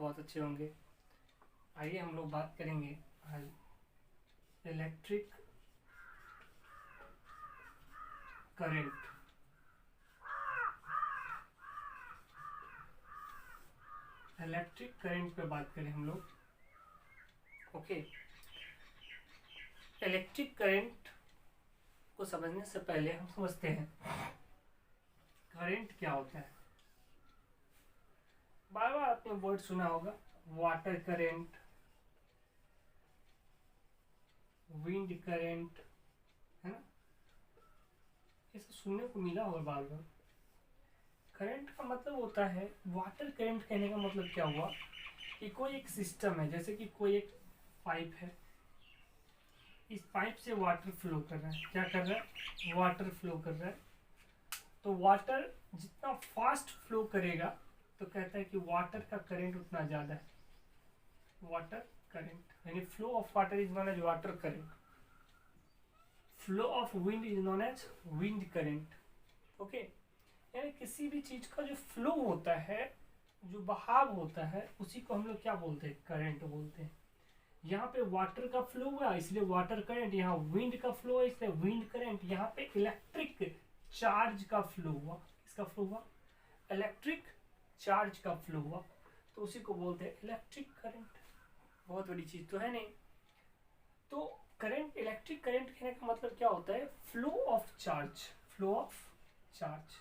बहुत अच्छे होंगे। आइए हम लोग बात करेंगे आज इलेक्ट्रिक करंट। इलेक्ट्रिक करंट पे बात करें हम लोग। ओके, इलेक्ट्रिक करंट को समझने से पहले हम समझते हैं करंट क्या होता है। बार बार आपने वर्ड सुना होगा, वाटर करंट, विंड करंट, है ना, ये सब सुनने को मिला होगा बार बार। करंट का मतलब होता है, वाटर करंट कहने का मतलब क्या हुआ कि कोई एक सिस्टम है, जैसे कि कोई एक पाइप है, इस पाइप से वाटर फ्लो कर रहा है। क्या कर रहा है? वाटर फ्लो कर रहा है। तो वाटर जितना फास्ट फ्लो करेगा तो कहता है कि वाटर का करंट उतना ज़्यादा है। वाटर करंट यानी flow of water is known as water current. Flow of wind is known as wind current. Okay, यानी किसी भी चीज का जो फ्लो होता है, जो बहाव होता है, उसी को हम लोग क्या बोलते हैं? करंट बोलते हैं। यहाँ पे वाटर का फ्लो हुआ इसलिए वाटर करंट, यहाँ विंड का फ्लो है इसलिए विंड करंट। यहाँ पे इलेक्ट्रिक चार्ज का फ्लो हुआ। किसका फ्लो हुआ? इलेक्ट्रिक चार्ज का फ्लो हुआ, तो उसी को बोलते हैं इलेक्ट्रिक करंट। बहुत बड़ी चीज तो है नहीं। तो करंट, इलेक्ट्रिक करंट कहने का मतलब क्या होता है? Flow of charge. Flow of charge,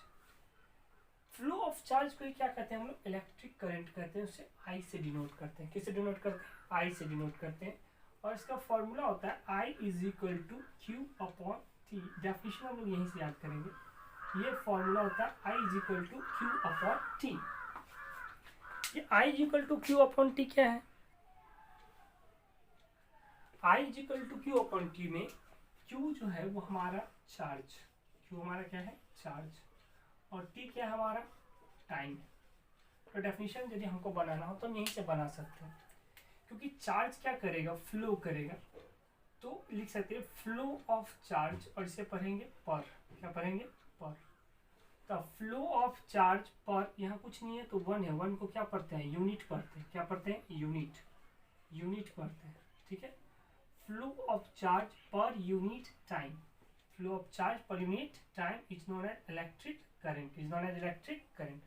flow of charge को क्या कहते हैं हम लोग? इलेक्ट्रिक करंट कहते हैं। उसे आई से डिनोट करते हैं। किससे डिनोट करते हैं? आई से डिनोट करते हैं। और इसका फॉर्मूला होता है I is equal to Q upon T. Definition हम लोग यहीं से याद करेंगे। ये फॉर्मूला होता है I is equal to Q upon T. ये I is equal to Q upon T क्या है? I is equal to Q upon T में क्यू जो है वो हमारा चार्ज, क्यू हमारा क्या है? चार्ज, और टी क्या है? हमारा टाइम। तो डेफिनेशन यदि हमको बनाना हो तो हम यहीं से बना सकते हैं, क्योंकि चार्ज क्या करेगा? फ्लो करेगा। तो लिख सकते हैं फ्लो ऑफ चार्ज, और इसे पढ़ेंगे पर। क्या पढ़ेंगे? पर। तो फ्लो ऑफ चार्ज पर, यहाँ कुछ नहीं है तो वन है। वन को क्या पढ़ते हैं? यूनिट पढ़ते हैं। क्या पढ़ते हैं? यूनिट। यूनिट पढ़ते हैं, ठीक है। Flow of charge per unit time. Flow of charge per unit time is known as electric current. Is known as electric current.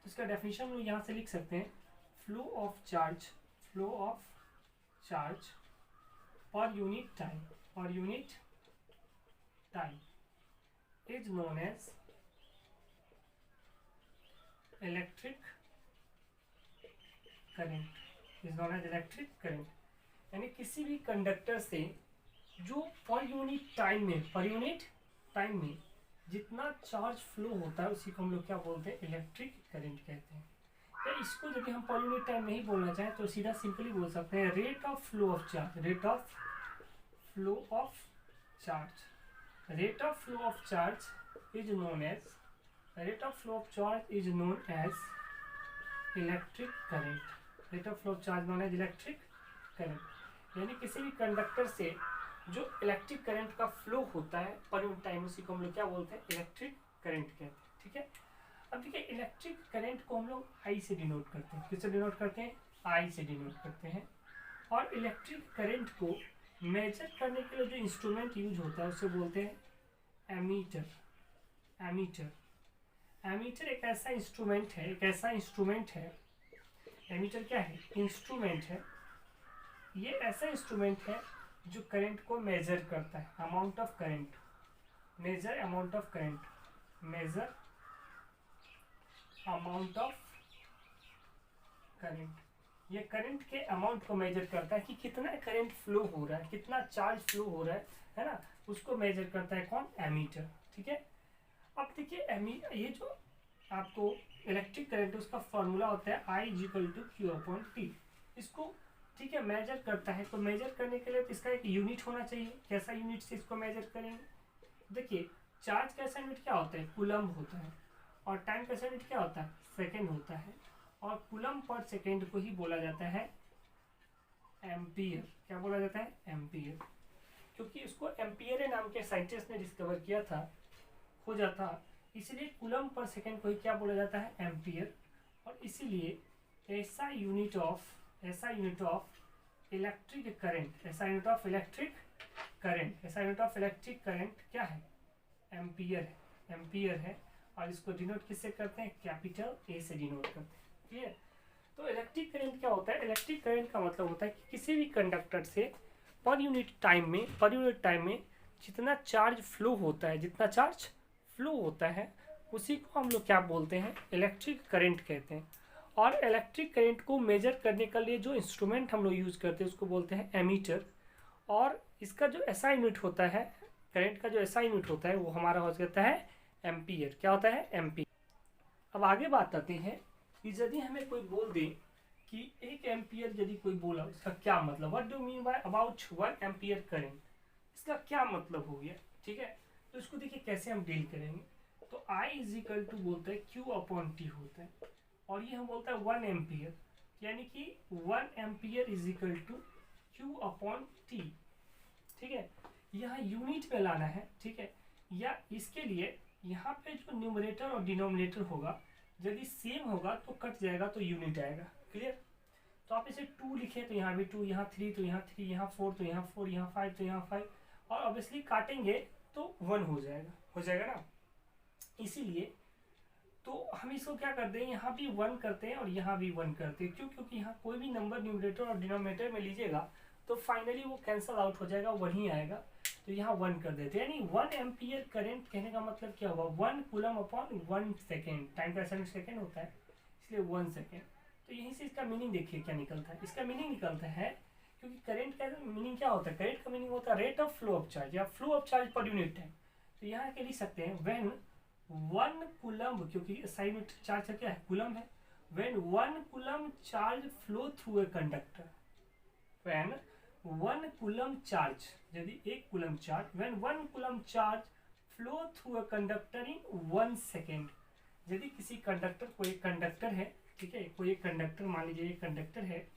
तो इसका डेफिनेशन हम लोग यहाँ से लिख सकते हैं, flow of charge, flow of charge per unit time, per unit time is known as electric current. Is known as electric current. यानी किसी भी कंडक्टर से जो पर यूनिट टाइम में, पर यूनिट टाइम में जितना चार्ज फ्लो होता है उसी को हम लोग क्या बोलते हैं? इलेक्ट्रिक करंट कहते हैं। या इसको यदि हम पर यूनिट टाइम नहीं बोलना चाहें तो सीधा सिंपली बोल सकते हैं rate of flow of charge. Rate of flow of charge, rate of flow of charge is known as, rate of flow of charge is known as electric current. Rate of flow of charge known as electric current. यानी किसी भी conductor से जो electric current का flow होता है पर unit time, उसी को हम लोग क्या बोलते हैं? इलेक्ट्रिक करंट कहते हैं, ठीक है। अब देखिए, इलेक्ट्रिक करंट को हम लोग आई से डिनोट करते हैं। किससे डिनोट करते हैं? आई से डिनोट करते हैं। और इलेक्ट्रिक करंट को मेजर करने के लिए जो इंस्ट्रूमेंट यूज होता है उसे बोलते हैं एमीटर। एमीटर, एमीटर एक ऐसा इंस्ट्रूमेंट है, एक ऐसा इंस्ट्रूमेंट है। एमीटर क्या है? इंस्ट्रूमेंट है। ये ऐसा इंस्ट्रूमेंट है जो करंट को मेजर करता है, amount of current. Measure amount of current, measure amount of current. ये करंट के अमाउंट को मेजर करता है कि कितना करंट फ्लो हो रहा है, कितना चार्ज फ्लो हो रहा है ना, उसको मेजर करता है कौन? एमीटर, ठीक है। अब देखिए, ये जो आपको इलेक्ट्रिक करंट, उसका फॉर्मूला होता है I is equal to Q upon T. इसको, ठीक है, मेजर करता है। तो मेजर करने के लिए तो इसका एक यूनिट होना चाहिए। कैसा यूनिट से इसको मेजर करेंगे? देखिए, चार्ज का यूनिट क्या होता है? कूलम्ब होता है। और टाइम का यूनिट क्या होता है? सेकेंड होता है। और कूलम्ब पर सेकेंड को ही बोला जाता है एम्पियर। क्या बोला जाता है? एम्पियर। क्योंकि इसको एम्पियर नाम के साइंटिस्ट ने डिस्कवर किया था, खोजा था, इसलिए कूलम्ब पर सेकेंड को ही क्या बोला जाता है? एम्पियर। और इसीलिए ऐसा यूनिट ऑफ इलेक्ट्रिक करंट, ऐसा यूनिट ऑफ इलेक्ट्रिक करंट क्या है? एम्पियर है। और इसको डिनोट किससे करते हैं? कैपिटल ए से डिनोट करते हैं। क्लियर? तो इलेक्ट्रिक करंट क्या होता है? इलेक्ट्रिक करंट का मतलब होता है कि किसी भी कंडक्टर से पर यूनिट टाइम में जितना चार्ज फ्लो होता है उसी को हम लोग क्या बोलते हैं? इलेक्ट्रिक करंट कहते हैं। और इलेक्ट्रिक करंट को मेजर करने के लिए जो इंस्ट्रूमेंट हम लोग यूज़ करते हैं उसको बोलते हैं एमीटर। और इसका जो एसआई यूनिट होता है, करंट का जो एसआई यूनिट होता है वो हमारा हो जाता है एम्पियर। क्या होता है? एम्पियर। अब आगे बात आते हैं कि यदि हमें कोई बोल दे कि 1 एम्पियर, यदि कोई बोला उसका क्या मतलब, what do mean by about 1 ampere current, इसका क्या मतलब हो गया? ठीक है, तो इसको देखिए कैसे हम डील करेंगे। तो I इज इक्वल टू बोलता है Q/T होता है, और ये हम बोलता है 1 एम्पियर, यानी कि 1 ampere is equal to Q/T। ठीक है, यहाँ यूनिट में लाना है। ठीक है, या इसके लिए यहाँ पे जो न्यूमरेटर और डिनोमिनेटर होगा यदि सेम होगा तो कट जाएगा तो यूनिट आएगा। क्लियर? तो आप इसे 2 लिखे तो यहाँ भी 2, यहाँ 3 तो यहाँ 3, यहाँ 4 तो यहाँ 4, यहाँ 5 तो यहाँ 5, और ऑब्वियसली काटेंगे तो 1 हो जाएगा ना। इसीलिए तो हम इसको क्या करते हैं, यहाँ भी 1 करते हैं और यहाँ भी 1 करते हैं। क्यों? क्योंकि यहाँ कोई भी नंबर न्यूमरेटर और डिनोमिनेटर में लीजिएगा तो फाइनली वो कैंसल आउट हो जाएगा, वही आएगा। तो यहाँ 1 कर देते हैं, यानी 1 एम्पियर करंट कहने का मतलब क्या हुआ? 1 कूलम अपॉन 1 सेकेंड, टाइम का सेकेंड होता है इसलिए 1 सेकेंड। तो यहीं से इसका मीनिंग देखिए क्या निकलता है। इसका मीनिंग निकलता है, क्योंकि करंट का मीनिंग क्या होता है? करंट का मीनिंग होता है rate of flow of charge या flow of charge per unit time. तो यहाँ के लिख सकते हैं व्हेन 1 कूलम, क्योंकि असाइनमेंट चार्ज का क्या है? कूलम है। When 1 coulomb charge flow through a conductor, when 1 coulomb charge, यदि 1 coulomb charge, when 1 coulomb charge flow through a conductor in 1 second, यदि किसी कंडक्टर, कोई कंडक्टर है, ठीक है, कोई एक कंडक्टर, मान लीजिए एक कंडक्टर है,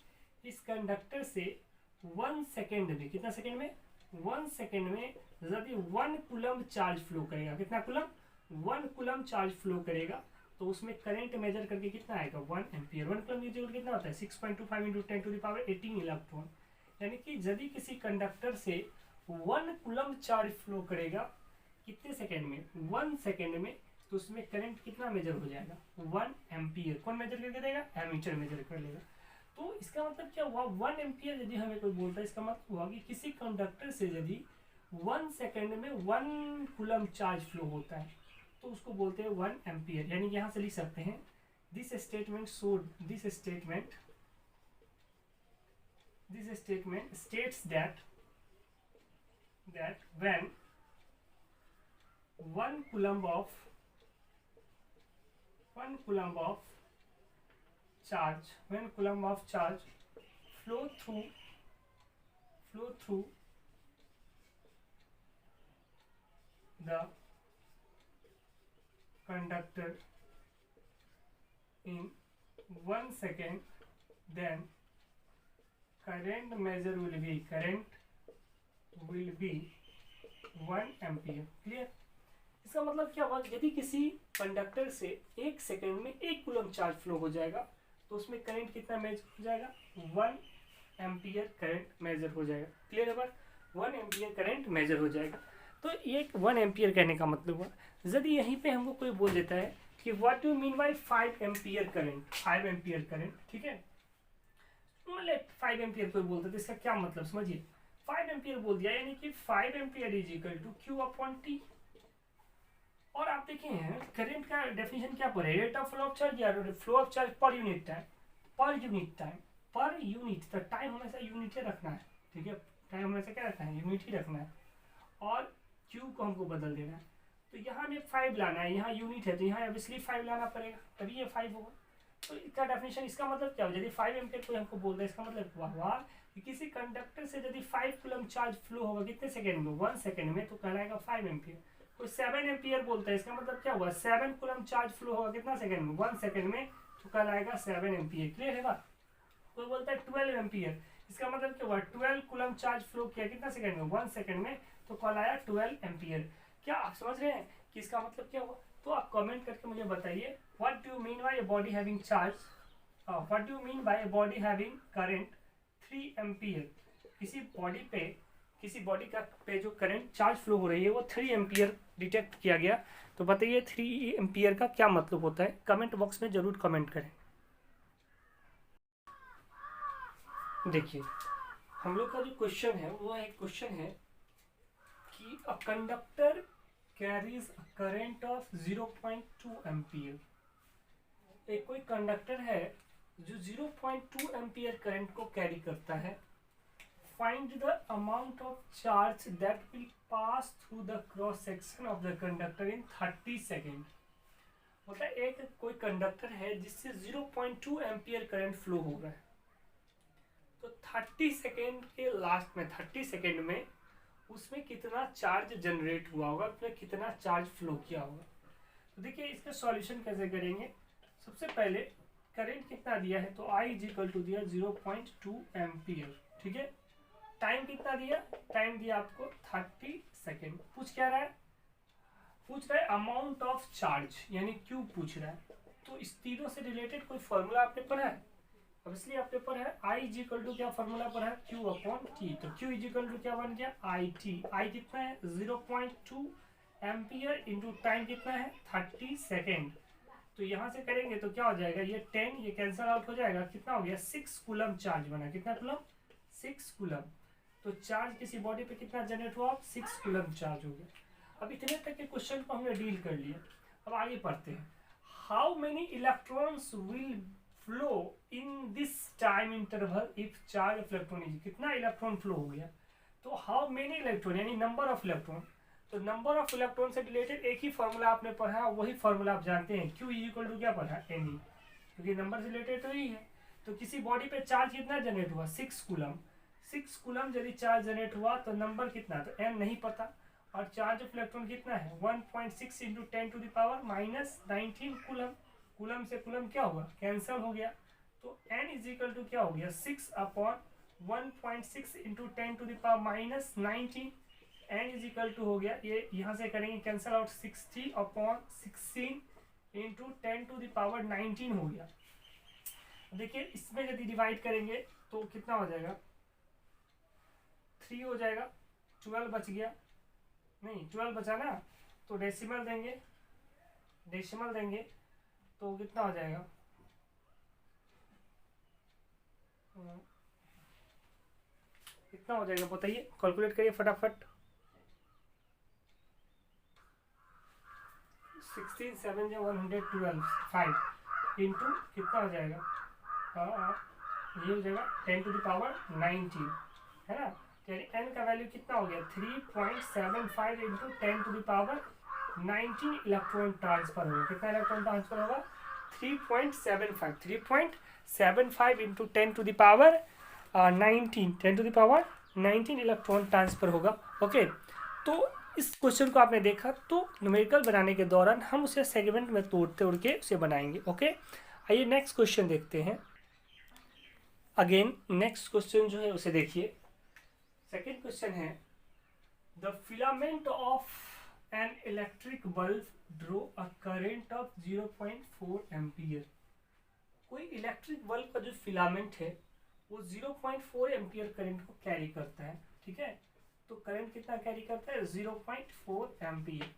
इस कंडक्टर से 1 सेकेंड में, कितना सेकेंड में? 1 सेकेंड में यदि 1 कूलम चार्ज फ्लो करेगा, कितना कूलम? 1 कूलम चार्ज फ्लो करेगा, तो उसमें करंट मेजर करके कितना आएगा? 1 एम्पियर। 1 कूलम की कितना होता है? 6.25 × 10⁻18 इलेक्ट्रॉन। यानी कि यदि किसी कंडक्टर से 1 कूलम चार्ज फ्लो करेगा कितने सेकेंड में? 1 सेकेंड में, तो उसमें करंट कितना मेजर हो जाएगा? 1 एम्पियर। कौन मेजर करके देगा? एमीटर मेजर कर लेगा। तो इसका मतलब क्या हुआ? 1 एम्पियर यदि हमें कोई बोलता है, इसका मतलब हुआ कि किसी कंडक्टर से यदि 1 सेकेंड में 1 कूलम चार्ज फ्लो होता है तो उसको बोलते हैं 1 एम्पियर। यानी यहाँ से लिख सकते हैं this statement states that when 1 coulomb of charge flow through the conductor in 1 second, then current will be 1 ampere. Clear? इसका मतलब क्या हुआ? यदि किसी कंडक्टर से 1 सेकेंड में 1 कूलम चार्ज फ्लो हो जाएगा तो उसमें करंट कितना मेजर हो जाएगा? 1 एम्पियर करंट मेजर हो जाएगा। क्लियर है बात? 1 एम्पियर करंट मेजर हो जाएगा। तो ये 1 एम्पियर कहने का मतलब हुआ। यदि यहीं पे हमको कोई बोल देता है कि what do mean by 5 ampere current, 5 ampere current, ठीक है, मतलब 5 एम्पियर कोई बोलता है तो इसका क्या मतलब समझिए। 5 एम्पियर बोल दिया, यानी कि 5 ampere is equal to Q/T। और आप देखें करंट का डेफिनेशन क्या पढ़े? Rate of flow of charge या flow of charge per unit time, per unit. तो टाइम हमेशा यूनिट ही रखना है। ठीक है, टाइम हमेशा क्या रखना है? यूनिट ही रखना है। और Q को हमको बदल देना है। तो यहाँ में 5 लाना है, यहाँ यूनिट है तो यहाँ ऑब्वियसली 5 लाना पड़ेगा, तभी ये 5 होगा। तो इसका डेफिनेशन, इसका मतलब क्या हो? यदि 5 एम्पियर कोई हमको बोल रहा है, इसका मतलब हुआ कि किसी कंडक्टर से यदि 5 कूलम चार्ज फ्लो होगा कितने सेकंड में? 1 सेकंड में, तो कहलाएगा 5 एम्पियर। कोई 7 एम्पियर बोलता है, इसका मतलब क्या हुआ? 7 कूलम चार्ज फ्लो होगा कितना सेकंड में? 1 सेकंड में, तो कहलाएगा 7 एम्पियर। क्लियर है बात? कोई बोलता है 12 एम्पियर, इसका मतलब क्या हुआ? 12 कूलम चार्ज फ्लो किया कितना सेकंड में? 1 सेकंड में, तो कहलाया 12 एम्पियर। क्या आप समझ रहे हैं कि इसका मतलब क्या हुआ? तो आप कमेंट करके मुझे बताइए what do you mean by a body having charge what do mean by body having current 3 ampere? किसी बॉडी का पे जो करंट चार्ज फ्लो हो रही है वो 3 एम्पियर डिटेक्ट किया गया। तो बताइए 3 एम्पियर का क्या मतलब होता है? कमेंट बॉक्स में जरूर कमेंट करें। देखिए हम लोग का जो क्वेश्चन है वो एक क्वेश्चन है कि a conductor carries a current of 0.2 ampere. एक कोई कंडक्टर है जो 0.2 एम्पियर करंट को कैरी करता है। Find the amount of charge that will pass through the cross section of the conductor in 30 second. मतलब एक कोई कंडक्टर है जिससे 0.2 एम्पियर करंट फ्लो हो रहा है, तो 30 सेकेंड के लास्ट में 30 सेकेंड में उसमें कितना चार्ज जनरेट हुआ होगा, उसमें कितना चार्ज फ्लो किया होगा। तो देखिए इसका सॉल्यूशन कैसे करेंगे। सबसे पहले करंट कितना दिया है, तो I इज इक्वल टू दिया 0.2 एम्पियर, ठीक है। टाइम कितना दिया, टाइम दिया आपको 30 सेकेंड। पूछ क्या रहा है, पूछ रहा है अमाउंट ऑफ चार्ज, यानी क्यू पूछ रहा है। तो इस तीनों से रिलेटेड कोई फॉर्मूला आपने पढ़ा है? अब इसलिए आपके ऊपर है I इज इक्वल टू क्या फॉर्मूला पर है, Q अपॉन T। तो Q इज इक्वल टू क्या बन गया, IT। I कितना है 0.2 एम्पियर इंटू टाइम कितना है 30 सेकेंड। तो यहाँ से करेंगे तो क्या हो जाएगा, ये 10 ये कैंसल आउट हो जाएगा, कितना हो गया 6 कूलम चार्ज बना। कितना कूलम, 6 कूलम। तो चार्ज किसी बॉडी पे कितना जनरेट हुआ, 6 कूलम चार्ज हो गया। अब इतने तक के क्वेश्चन को हमने डील कर लिया। अब आगे पढ़ते हैं। How many electrons will flow in this time interval if charge of electron is, कितना इलेक्ट्रॉन फ्लो हो गया। तो हाउ मेनी इलेक्ट्रॉन यानी नंबर ऑफ इलेक्ट्रॉन। तो नंबर ऑफ इलेक्ट्रॉन से रिलेटेड एक ही फॉर्मूला आपने पढ़ा, वही फॉर्मूला आप जानते हैं, Q इक्वल टू क्या पढ़ा, N, क्योंकि नंबर से रिलेटेड तो यही है। तो किसी बॉडी पे चार्ज कितना जनरेट हुआ, 6 कूलम। 6 कूलम यदि चार्ज जनरेट हुआ तो नंबर कितना, तो N नहीं पता। और चार्ज ऑफ इलेक्ट्रॉन कितना है 1.6 into 10 to the power minus 19 coulomb. Coulomb से कूलम क्या हुआ, कैंसल हो गया। तो N इज इक्वल टू क्या हो गया 6 upon 1.6 into 10 to the power minus 19। N is equal to हो गया, ये यहाँ से करेंगे cancel out, 60 upon 16 into 10 to the power 19 हो गया। देखिए इसमें यदि डिवाइड करेंगे तो कितना हो जाएगा, 3 हो जाएगा, 12 बच गया, नहीं 12 बचा ना, तो डेसिमल देंगे, डेसिमल देंगे तो कितना हो जाएगा, कितना हो जाएगा बताइए, कैलकुलेट करिए फटाफट। 16 7 या 112 5 इंटू कितना हो जाएगा, ये हो जाएगा 10 टू द पावर 19, है ना। यानी n का वैल्यू कितना हो गया 3.75 into 10 to the power 19 electron transfer होगा। कितना इलेक्ट्रॉन ट्रांसफर होगा, 3.75 into 10 to the power 19, 10 to the power 19 electron transfer होगा। ओके, तो इस क्वेश्चन को आपने देखा, तो न्यूमेरिकल बनाने के दौरान हम उसे सेगमेंट में तोड़ के उसे बनाएंगे। ओके, आइए नेक्स्ट क्वेश्चन देखते हैं। अगेन नेक्स्ट क्वेश्चन जो है उसे देखिए। सेकेंड क्वेश्चन है, the filament of an electric bulb draw a current of 0.4 ampere. कोई इलेक्ट्रिक बल्ब का जो फिलामेंट है वो 0.4 एम्पियर करंट को कैरी करता है, ठीक है। तो करंट कितना कैरी करता है, 0.4 ampere.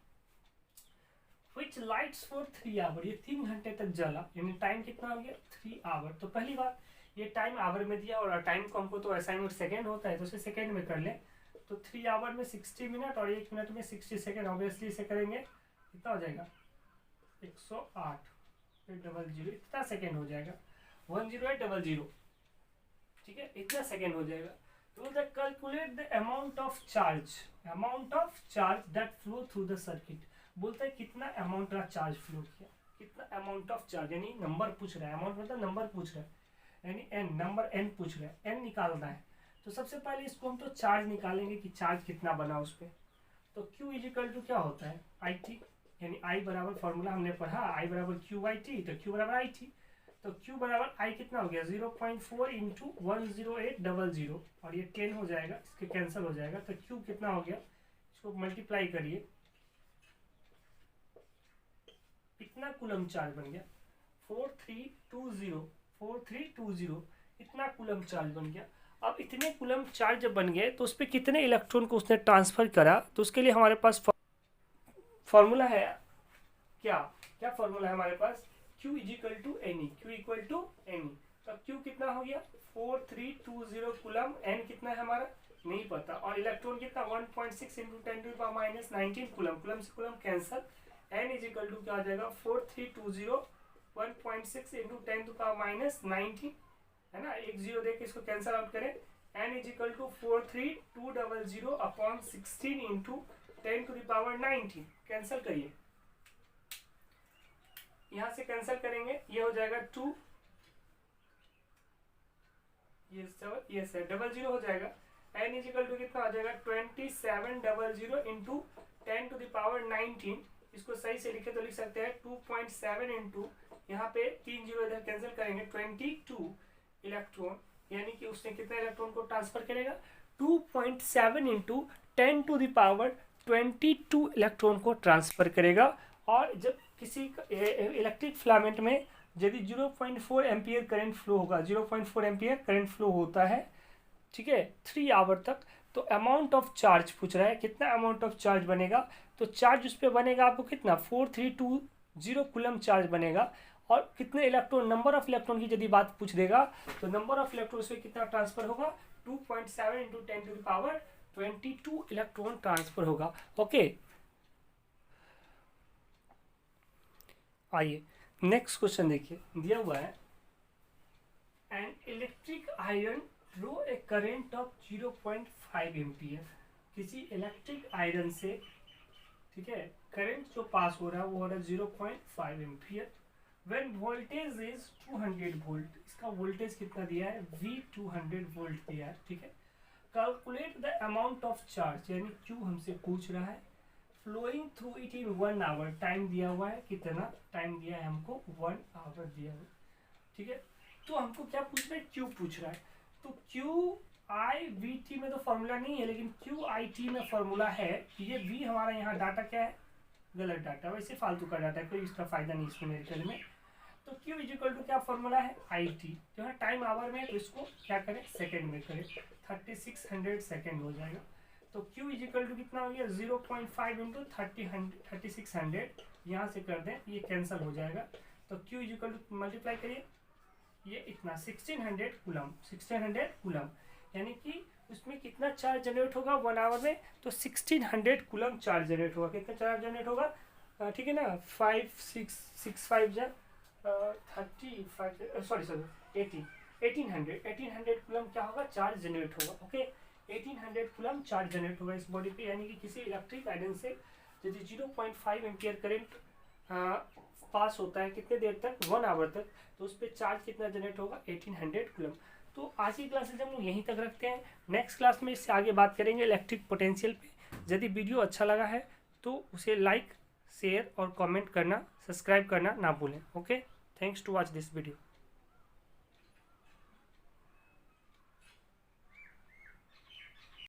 Which lights for 3 hour, ये 3 घंटे तक जला, यानी टाइम कितना हो गया 3 आवर। तो पहली बात ये टाइम आवर में दिया, और टाइम को हमको तो असाइनमेंट सेकेंड होता है, तो उसे सेकेंड में कर ले। तो 3 आवर में 60 मिनट और 1 मिनट में 60 सेकेंड, ऑब्वियसली इसे करेंगे कितना हो जाएगा 108 00, इतना सेकेंड हो जाएगा 10800, ठीक है, इतना सेकेंड हो जाएगा। तो calculate the amount of charge that flow through the circuit. बोलता है कितना अमाउंट का चार्ज फ्लो किया, कितना अमाउंट ऑफ चार्ज, यानी नंबर पूछ रहा है, अमाउंट मतलब नंबर पूछ रहा है, यानी n नंबर n पूछ रहा है, n निकालना है। तो सबसे पहले इसको हम तो चार्ज निकालेंगे कि चार्ज कितना बना उस पर। तो Q इजिकल टू क्या होता है IT, यानी I बराबर फॉर्मूला हमने पढ़ा, I बराबर QIT, तो Q बराबर IT। तो Q बराबर I कितना हो गया 0.4 इंटू 10800, और ये 10 हो जाएगा, इसके कैंसिल हो जाएगा। तो Q कितना हो गया, इसको मल्टीप्लाई करिए, इतना कूलम चार्ज बन गया 4320 4320 इतना कूलम चार्ज बन गया। अब इतने कूलम चार्ज जब बन गए तो उस पर कितने इलेक्ट्रॉन को उसने ट्रांसफर करा, तो उसके लिए हमारे पास फॉर्मूला है क्या क्या फॉर्मूला है हमारे पास, Q equal to N E, Q equal to N E. तो Q कितना हो गया 4320 कूलम, N कितना है हमारा नहीं पता, और इलेक्ट्रॉन कितना 1.6 इंटू 10⁻⁹ कूलम, कूलम से coulomb cancel, N equal to क्या आ जाएगा 4320 1.6 इंटू 10⁻⁹ है ना, एक जीरो देके इसको कैंसल आउट करें, N equal to 43200 upon 16 into 10⁻⁹ cancel करिए, यहां से कैंसल करेंगे ये हो जाएगा 2, ये 7, ये 00 हो जाएगा। N इजिकल टू कितना आ जाएगा 2700 इंटू 10⁻⁹, इसको सही से लिखे तो लिख सकते हैं 2.7 इंटू, यहाँ पे 3 जीरो इधर कैंसिल करेंगे 22 इलेक्ट्रॉन, यानी कि उसने कितने इलेक्ट्रॉन को ट्रांसफर करेगा 2.7 इंटू 10⁻22 इलेक्ट्रॉन को ट्रांसफर करेगा। और जब किसी इलेक्ट्रिक फिलामेंट में यदि 0.4 एम्पियर करंट फ्लो होगा, 0.4 एम्पियर करंट फ्लो होता है, ठीक है 3 आवर तक, तो अमाउंट ऑफ चार्ज पूछ रहा है कितना अमाउंट ऑफ चार्ज बनेगा, तो चार्ज उस पर बनेगा आपको कितना 4320 कूलम चार्ज बनेगा। और कितने इलेक्ट्रॉन, नंबर ऑफ इलेक्ट्रॉन की यदि बात पूछ देगा तो नंबर ऑफ इलेक्ट्रॉन से कितना ट्रांसफर होगा 2.7 इंटू 10⁻22 इलेक्ट्रॉन ट्रांसफर होगा। ओके, आइए नेक्स्ट क्वेश्चन देखिए, दिया हुआ है an electric iron draw a current of 0.5 ampere, किसी इलेक्ट्रिक आयरन से, ठीक है, करंट जो पास हो रहा है वो हो रहा है 0.5 ampere, when voltage is 200 volt, इसका वोल्टेज कितना दिया है V 200 वोल्ट दिया है, ठीक है। Calculate the amount of charge, यानी Q हमसे पूछ रहा है, flowing through it in 1 hour, time दिया हुआ है कितना, टाइम दिया है हमको 1 आवर दिया हुआ है, ठीक है। तो हमको क्या पूछ रहा है Q पूछ रहा है, तो QIVT में तो फॉर्मूला नहीं है, लेकिन QIT में फॉर्मूला है। ये V हमारा यहाँ डाटा क्या है, गलत डाटा, वैसे फालतू का डाटा है, कोई इसका फायदा नहीं इसको मेरे ख्याल में। तो Q इजिकल टू क्या फॉर्मूला है IT, जो है टाइम आवर में, तो इसको क्या करें सेकंड में करें, 3600 सेकंड हो जाएगा। तो Q इजिकल टू कितना हो गया 0.5 इंटू 3600, यहाँ से कर दें ये कैंसिल हो जाएगा, तो Q इजिकल टू मल्टीप्लाई करिए, ये इतना 1600 कूलम, 1600 कूलम, यानी कि उसमें कितना चार्ज जनरेट होगा 1 आवर में, तो 1600 कूलम चार्ज जनरेट होगा। कितना चार्ज जनरेट होगा, ठीक है ना, 5 6 6 5 जा 35 सॉरी 1800 कूलम क्या होगा चार्ज जनरेट होगा। ओके, 1800 कूलम चार्ज जनरेट होगा इस बॉडी पे, यानी कि किसी इलेक्ट्रिक आयरन से यदि 0.5 एम्पियर करंट पास होता है कितने देर तक 1 आवर तक, तो उस पर चार्ज कितना जनरेट होगा 1800 कूलम। तो आज की क्लासेज हम लोग यहीं तक रखते हैं, नेक्स्ट क्लास में इससे आगे बात करेंगे इलेक्ट्रिक पोटेंशियल पे। यदि वीडियो अच्छा लगा है तो उसे लाइक शेयर और कमेंट करना, सब्सक्राइब करना ना भूलें। Okay, thanks to watch this video.